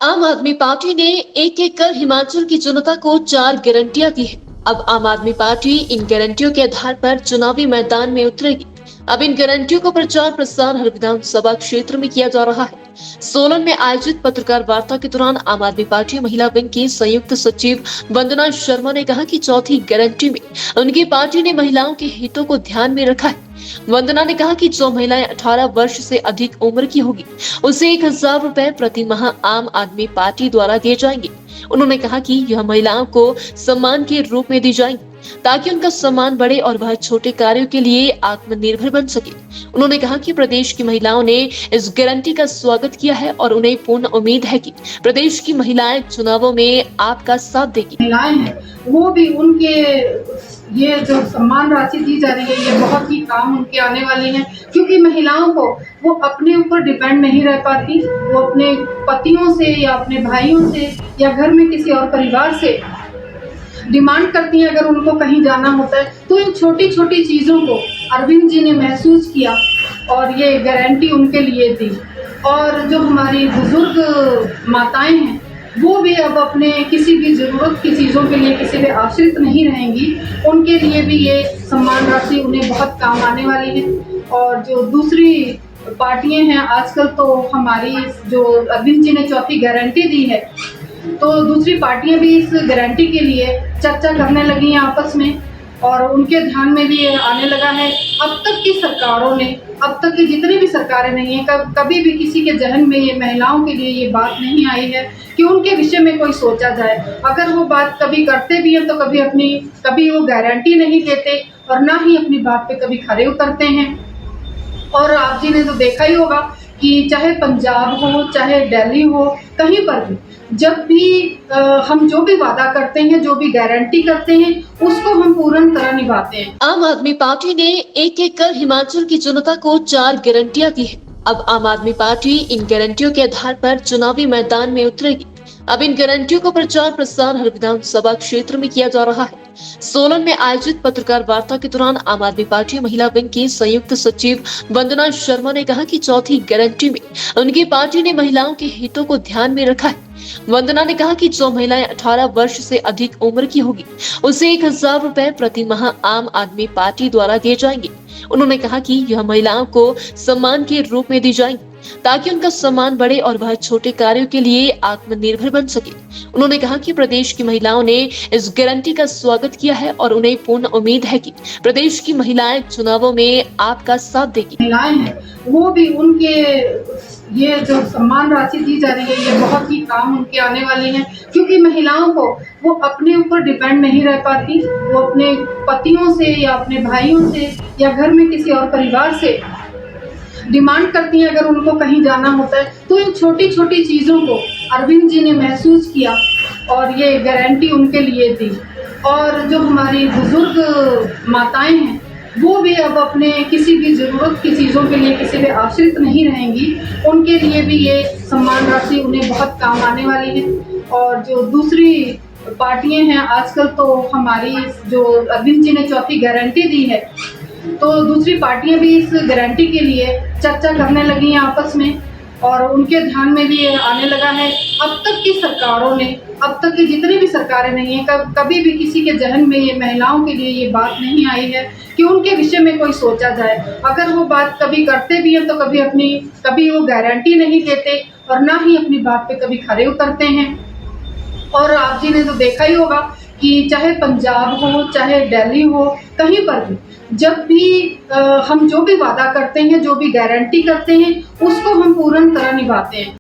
आम आदमी पार्टी ने एक एक कर हिमाचल की जनता को 4 गारंटियां दी है। अब आम आदमी पार्टी इन गारंटियों के आधार पर चुनावी मैदान में उतरेगी। अब इन गारंटियों का प्रचार प्रसार हर विधानसभा क्षेत्र में किया जा रहा है। सोलन में आयोजित पत्रकार वार्ता के दौरान आम आदमी पार्टी महिला विंग की संयुक्त सचिव वंदना शर्मा ने कहा कि चौथी गारंटी में उनकी पार्टी ने महिलाओं के हितों को ध्यान में रखा है। वंदना ने कहा कि जो महिलाएं 18 वर्ष से अधिक उम्र की होगी उसे 1,000 रुपए प्रति माह आम आदमी पार्टी द्वारा दिए जाएंगे। उन्होंने कहा कि यह महिलाओं को सम्मान के रूप में दी जाएंगी ताकि उनका सम्मान बढ़े और वह छोटे कार्यों के लिए आत्मनिर्भर बन सके। उन्होंने कहा कि प्रदेश की महिलाओं ने इस गारंटी का स्वागत किया है और उन्हें पूर्ण उम्मीद है कि प्रदेश की महिलाएं चुनावों में आपका साथ देगी। महिलाएं हैं वो भी उनके ये जो सम्मान राशि दी जा रही है ये बहुत ही काम उनके आने वाली है, क्योंकि महिलाओं को वो अपने ऊपर डिपेंड नहीं रह पाती। वो अपने पतियों से या अपने भाइयों से या घर में किसी और परिवार से डिमांड करती हैं। अगर उनको कहीं जाना होता है तो इन छोटी छोटी चीज़ों को अरविंद जी ने महसूस किया और ये गारंटी उनके लिए दी। और जो हमारी बुजुर्ग माताएं हैं वो भी अब अपने किसी भी ज़रूरत की चीज़ों के लिए किसी पे आश्रित नहीं रहेंगी। उनके लिए भी ये सम्मान राशि उन्हें बहुत काम आने वाली है। और जो दूसरी पार्टियां हैं आजकल, तो हमारी जो अरविंद जी ने चौथी गारंटी दी है, तो दूसरी पार्टियां भी इस गारंटी के लिए चर्चा करने लगी हैं आपस में और उनके ध्यान में भी आने लगा है। अब तक की सरकारों ने, अब तक की जितनी भी सरकारें नहीं हैं, कभी भी किसी के जहन में ये महिलाओं के लिए ये बात नहीं आई है कि उनके विषय में कोई सोचा जाए। अगर वो बात कभी करते भी हैं तो कभी वो गारंटी नहीं देते और ना ही अपनी बात पे कभी खरे उतरते हैं। और आप जी ने तो देखा ही होगा कि चाहे पंजाब हो चाहे दिल्ली हो, कहीं पर भी जब भी हम जो भी वादा करते हैं, जो भी गारंटी करते हैं, उसको हम पूर्ण तरह निभाते हैं। आम आदमी पार्टी ने एक एक कर हिमाचल की जनता को 4 गारंटियां दी है। अब आम आदमी पार्टी इन गारंटियों के आधार पर चुनावी मैदान में उतरेगी। अब इन गारंटियों का प्रचार प्रसार हर विधानसभा क्षेत्र में किया जा रहा है। सोलन में आयोजित पत्रकार वार्ता के दौरान आम आदमी पार्टी महिला विंग की संयुक्त सचिव वंदना शर्मा ने कहा कि चौथी गारंटी में उनकी पार्टी ने महिलाओं के हितों को ध्यान में रखा है। वंदना ने कहा कि जो महिलाएं 18 वर्ष से अधिक उम्र की होगी उसे 1,000 रुपए प्रति माह आम आदमी पार्टी द्वारा दिए जाएंगे। उन्होंने कहा कि यह महिलाओं को सम्मान के रूप में दी जाएंगी ताकि उनका सम्मान बढ़े और वह छोटे कार्यों के लिए आत्मनिर्भर बन सके। उन्होंने कहा कि प्रदेश की महिलाओं ने इस गारंटी का स्वागत किया है और उन्हें पूर्ण उम्मीद है कि प्रदेश की महिलाएं चुनावों में आपका साथ देगी। महिलाएं हैं वो भी उनके ये जो सम्मान राशि दी जा रही है ये बहुत ही काम उनके आने वाली है, क्योंकि महिलाओं को वो अपने ऊपर डिपेंड नहीं रह पाती। वो अपने पतियों से या अपने भाइयों से या घर में किसी और परिवार से डिमांड करती हैं। अगर उनको कहीं जाना होता है तो इन छोटी छोटी चीज़ों को अरविंद जी ने महसूस किया और ये गारंटी उनके लिए दी। और जो हमारी बुजुर्ग माताएं हैं वो भी अब अपने किसी भी ज़रूरत की चीज़ों के लिए किसी पे आश्रित नहीं रहेंगी। उनके लिए भी ये सम्मान राशि उन्हें बहुत काम आने वाली है। और जो दूसरी पार्टियां हैं आजकल, तो हमारी जो अरविंद जी ने चौथी गारंटी दी है, तो दूसरी पार्टियां भी इस गारंटी के लिए चर्चा करने लगी हैं आपस में और उनके ध्यान में भी आने लगा है। अब तक की सरकारों ने, अब तक की जितनी भी सरकारें नहीं हैं, कभी भी किसी के जहन में ये महिलाओं के लिए ये बात नहीं आई है कि उनके विषय में कोई सोचा जाए। अगर वो बात कभी करते भी हैं तो कभी वो गारंटी नहीं देते और ना ही अपनी बात पे कभी खरे उतरते हैं। और आप जी ने तो देखा ही होगा कि चाहे पंजाब हो चाहे दिल्ली हो, कहीं पर भी जब भी हम जो भी वादा करते हैं, जो भी गारंटी करते हैं, उसको हम पूर्ण तरह निभाते हैं।